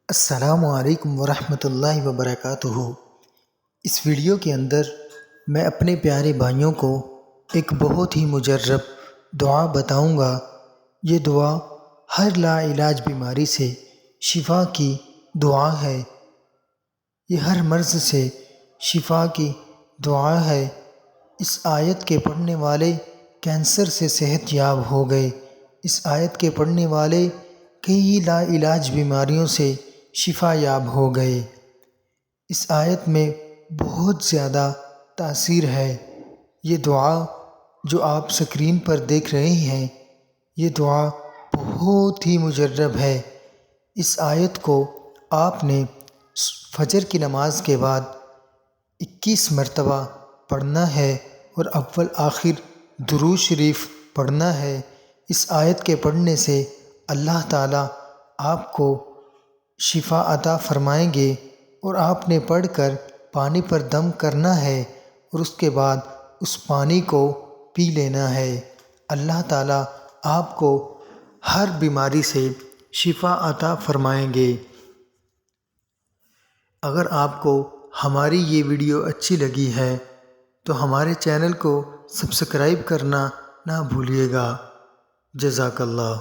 السلام علیکم ورحمۃ اللہ وبرکاتہ۔ اس ویڈیو کے اندر میں اپنے پیارے بھائیوں کو ایک بہت ہی مجرب دعا بتاؤں گا۔ یہ دعا ہر لا علاج بیماری سے شفا کی دعا ہے۔ یہ ہر مرض سے شفا کی دعا ہے۔ اس آیت کے پڑھنے والے کینسر سے صحت یاب ہو گئے۔ اس آیت کے پڑھنے والے کئی لا علاج بیماریوں سے شفا یاب ہو گئے۔ اس آیت میں بہت زیادہ تاثیر ہے۔ یہ دعا جو آپ سکرین پر دیکھ رہے ہیں، یہ دعا بہت ہی مجرب ہے۔ اس آیت کو آپ نے فجر کی نماز کے بعد 21 مرتبہ پڑھنا ہے اور اول آخر درود شریف پڑھنا ہے۔ اس آیت کے پڑھنے سے اللہ تعالیٰ آپ کو شفا عطا فرمائیں گے، اور آپ نے پڑھ کر پانی پر دم کرنا ہے اور اس کے بعد اس پانی کو پی لینا ہے۔ اللہ تعالیٰ آپ کو ہر بیماری سے شفا عطا فرمائیں گے۔ اگر آپ کو ہماری یہ ویڈیو اچھی لگی ہے تو ہمارے چینل کو سبسکرائب کرنا نہ بھولیے گا۔ جزاک اللہ۔